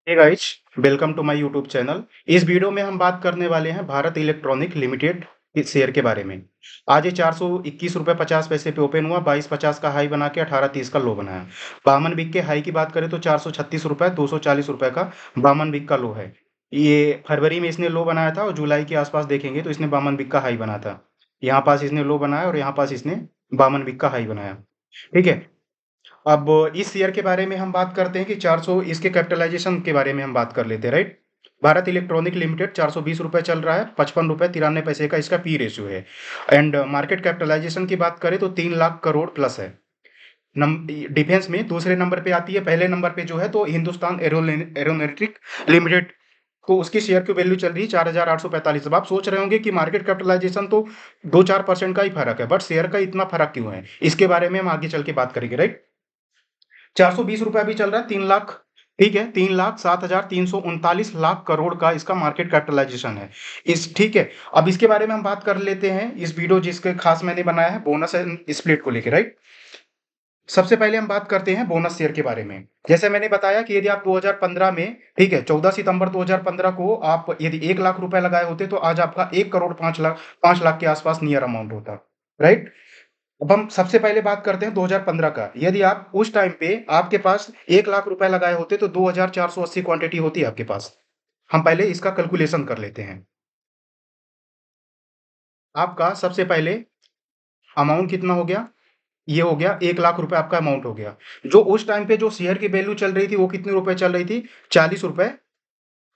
Hey guys, welcome to my YouTube channel. इस video में हम बात करने वाले हैं भारत इलेक्ट्रॉनिक लिमिटेड के शेयर के बारे में। आज ये 421 रुपये 50 पैसे पे ओपन हुआ, 22.50 का हाई बना के 18.30 का लो बनाया। बामन बिक के हाई की बात करें तो 436 रुपये 240 रुपये का बामन बिक का लो है। ये फरवरी में इसने लो बनाया था और जुलाई के आसपास देखेंगे तो इसने बामन बिक का हाई बना था। यहाँ पास इसने लो बनाया और यहाँ पास इसने बामन बिक का हाई बनाया। ठीक है। अब इस शेयर के बारे में हम बात करते हैं कि 400 इसके कैपिटलाइजेशन के बारे में हम बात कर लेते हैं, राइट। भारत इलेक्ट्रॉनिक लिमिटेड 420 रुपये चल रहा है, 55 रुपये 93 पैसे का इसका पी रेशियो है। एंड मार्केट कैपिटलाइजेशन की बात करें तो 3 लाख करोड़ प्लस है। डिफेंस में दूसरे नंबर पे आती है, पहले नंबर पे जो है तो हिंदुस्तान एरोनॉटिक लिमिटेड, तो उसकी शेयर की वैल्यू चल रही है 4,845। अब आप सोच रहे होंगे कि मार्केट कैपिटलाइजेशन तो 2-4% का ही फर्क है, बट शेयर का इतना फर्क क्यों है, इसके बारे में हम आगे चल के बात करेंगे, राइट। 420 रुपये अभी चल रहा है, 3 लाख। ठीक है, 3,07,339 लाख करोड़ का इसका मार्केट कैपिटलाइजेशन है। इस ठीक है। अब इसके बारे में हम बात कर लेते हैं, इस वीडियो जिसके खास मैंने बनाया है बोनस एंड स्प्लिट को लेकर, राइट। सबसे पहले हम बात करते हैं बोनस शेयर के बारे में। जैसे मैंने बताया कि यदि आप 2015 में, ठीक है, 14 सितंबर 2015 को आप यदि 1 लाख रुपए लगाए होते तो आज आपका 1 करोड़ 5 लाख के आसपास नियर अमाउंट होता, राइट। अब हम सबसे पहले बात करते हैं 2015 का। यदि आप उस टाइम पे आपके पास 1 लाख रुपए लगाए होते तो 2,480 क्वांटिटी होती आपके पास। हम पहले इसका कैलकुलेशन कर लेते हैं। आपका सबसे पहले अमाउंट कितना हो गया, ये हो गया 1 लाख रुपए आपका अमाउंट हो गया। जो उस टाइम पे जो शेयर की वैल्यू चल रही थी वो कितने रुपए चल रही थी, 40 रुपए।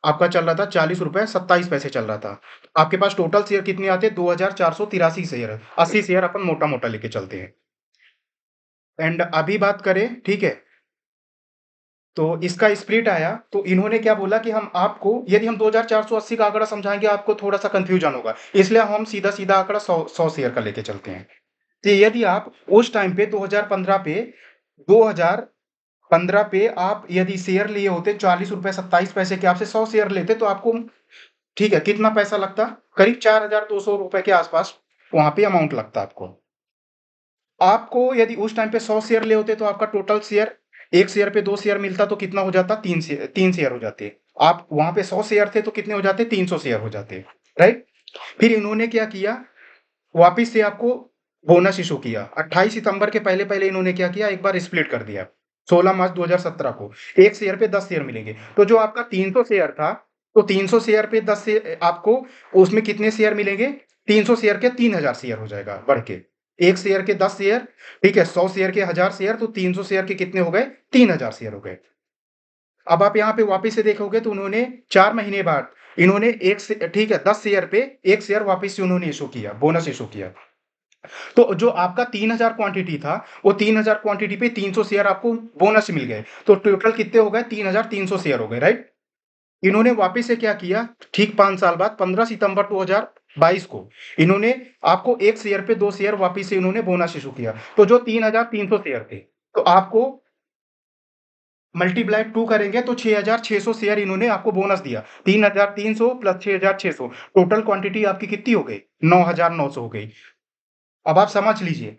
आपका चल रहा था 40 रुपए 27 पैसे चल रहा था। आपके पास टोटल शेयर कितने आते, 2,483 शेयर। 80 शेयर अपन मोटा मोटा लेके चलते हैं। एंड अभी बात करें, ठीक है, तो इसका स्प्लिट आया तो इन्होंने क्या बोला कि हम आपको, यदि हम 2,480 का आंकड़ा समझाएंगे आपको थोड़ा सा कंफ्यूजन होगा, इसलिए हम सीधा सीधा आंकड़ा 100 शेयर का लेके चलते हैं। तो यदि आप उस टाइम पे 2015 पे आप यदि शेयर लिए होते 40 रुपए 27 पैसे के, आपसे 100 शेयर लेते तो आपको, ठीक है, कितना पैसा लगता, करीब 4,200 रुपए के आसपास वहां पे अमाउंट लगता आपको। आपको यदि उस टाइम पे 100 शेयर ले होते तो आपका टोटल शेयर, एक शेयर पे 2 शेयर मिलता तो कितना हो जाता, 3 शेयर हो जाते। आप वहां पे 100 शेयर थे तो कितने हो जाते, 300 शेयर हो जाते, राइट। फिर इन्होंने क्या किया, वापिस से आपको बोनस इशू किया। 28 सितंबर के पहले पहले इन्होंने क्या किया, एक बार स्प्लिट कर दिया। 16 मार्च 2017 को एक शेयर पे 10 शेयर मिलेंगे। तो जो आपका 300 शेयर था, तो 300 शेयर पे 10 से आपको उसमें कितने शेयर मिलेंगे, 300 शेयर के 3,000 शेयर हो जाएगा बढ़ के। एक शेयर के 10 शेयर, ठीक है, 100 शेयर के 1,000 शेयर, तो 300 शेयर के कितने हो गए, 3,000 शेयर हो गए। अब आप यहाँ पे वापिस से देखोगे तो उन्होंने 4 महीने बाद इन्होंने ठीक है, 10 शेयर पे एक शेयर वापिस से उन्होंने इशू किया, बोनस इशू किया। तो जो आपका 3,000 क्वांटिटी था, वो 3,000 क्वांटिटी पे 300 शेयर आपको बोनस मिल गए, तो टोटल कितने हो गए, 3,300 शेयर हो गए, राइट। इन्होंने वापिस से क्या किया, ठीक 5 साल बाद 15 सितंबर 2022 को इन्होंने आपको एक शेयर पे 2 शेयर वापिस से इन्होंने बोनस इशू किया। तो जो 3,300 शेयर थे, तो आपको मल्टीप्लाई 2 करेंगे तो 6,600 शेयर इन्होंने आपको बोनस दिया। 3,300 प्लस 6,600, टोटल क्वांटिटी आपकी कितनी हो गई, 9,900 हो गई। अब आप समझ लीजिए,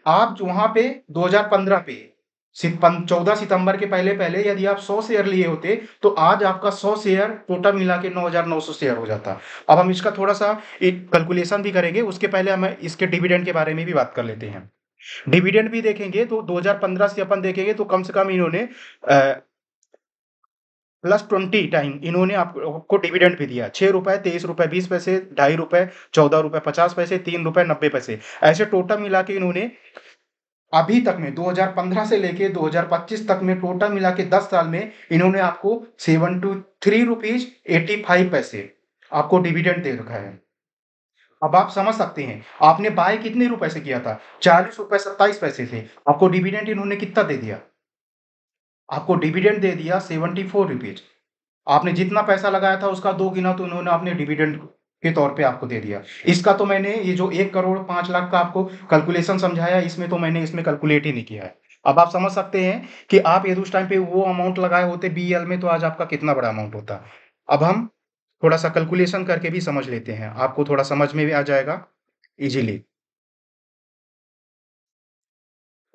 आप जो वहां पे 2015 पे 14 सितंबर के पहले पहले यदि आप 100 शेयर लिए होते तो आज आपका 100 शेयर टोटल मिला के 9,900 शेयर हो जाता। अब हम इसका थोड़ा सा एक कैलकुलेशन भी करेंगे, उसके पहले हम इसके डिविडेंड के बारे में भी बात कर लेते हैं। डिविडेंड भी देखेंगे तो 2015 से अपन देखेंगे तो कम से कम इन्होंने +20 टाइम इन्होंने आपको डिविडेंड भी दिया। 6 रुपए 23 रुपए 20 पैसे, 2.5 रुपए, 14 रुपए 50 पैसे, 3 रुपए 90 पैसे, ऐसे टोटल मिला के इन्होंने अभी तक में 2015 से लेके 2025 तक में टोटल मिला के 10 साल में इन्होंने आपको 73 रुपीज 85 पैसे आपको डिविडेंड दे रखा है। अब आप समझ सकते हैं, आपने बाय कितने रुपए से किया था, 40 रुपए 27 पैसे थे, आपको डिविडेंड इन्होंने कितना दे दिया, आपको डिविडेंड दे दिया 74 रुपीज। आपने जितना पैसा लगाया था उसका 2 गुना तो उन्होंने अपने डिविडेंड के तौर पे आपको दे दिया। इसका तो मैंने ये जो 1 करोड़ 5 लाख का आपको कैलकुलेशन समझाया, इसमें तो मैंने इसमें कैलकुलेट ही नहीं किया है। अब आप समझ सकते हैं कि आप यदि उस टाइम पे वो अमाउंट लगाए होते बीएल में तो आज आपका कितना बड़ा अमाउंट होता। अब हम थोड़ा सा कैलकुलेशन करके भी समझ लेते हैं, आपको थोड़ा समझ में भी आ जाएगा इजीली।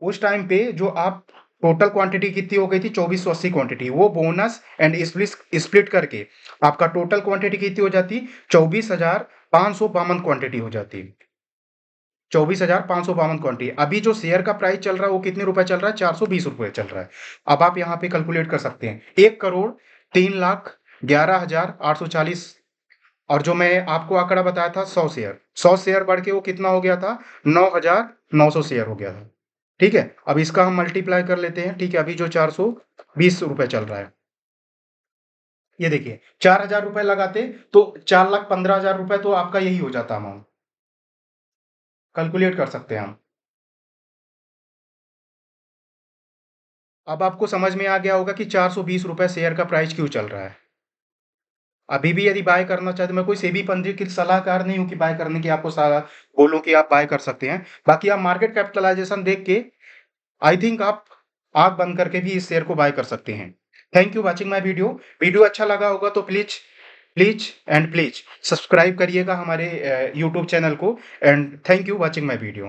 उस टाइम पे जो आप टोटल क्वांटिटी कितनी हो गई थी? 2480 क्वांटिटी। वो बोनस एंड स्प्लिट करके आपका टोटल क्वांटिटी कितनी हो जाती? 24,552 क्वांटिटी हो जाती। 24,552 क्वांटिटी। अभी जो शेयर का प्राइस चल रहा है वो कितने रुपए चल रहा है? 420 रुपए चल रहा है। अब आप यहाँ पे कैलकुलेट कर सकते हैं, 1,03,11,840। और जो मैं आपको आंकड़ा बताया था 100 शेयर बढ़ के वो कितना हो गया था? 9,900 शेयर हो गया था। ठीक है, अब इसका हम मल्टीप्लाई कर लेते हैं। ठीक है, अभी जो 420 रुपए चल रहा है, ये देखिए 4,000 रुपए लगाते तो 4,15,000 रुपए तो आपका यही हो जाता अमाउंट। कैलकुलेट कर सकते हैं हम। अब आपको समझ में आ गया होगा कि 420 रुपए शेयर का प्राइस क्यों चल रहा है। अभी भी यदि बाय करना चाहते, मैं कोई सेबी पंजीकृत सलाहकार नहीं हूं कि बाय करने की आपको सारा बोलूं कि आप बाय कर सकते हैं। बाकी आप मार्केट कैपिटलाइजेशन देख के आई थिंक आप आंख बंद करके भी इस शेयर को बाय कर सकते हैं। Thank you watching my video. Video अच्छा लगा होगा तो please please and please subscribe करिएगा हमारे यूट्यूब चैनल को। And thank you watching my video.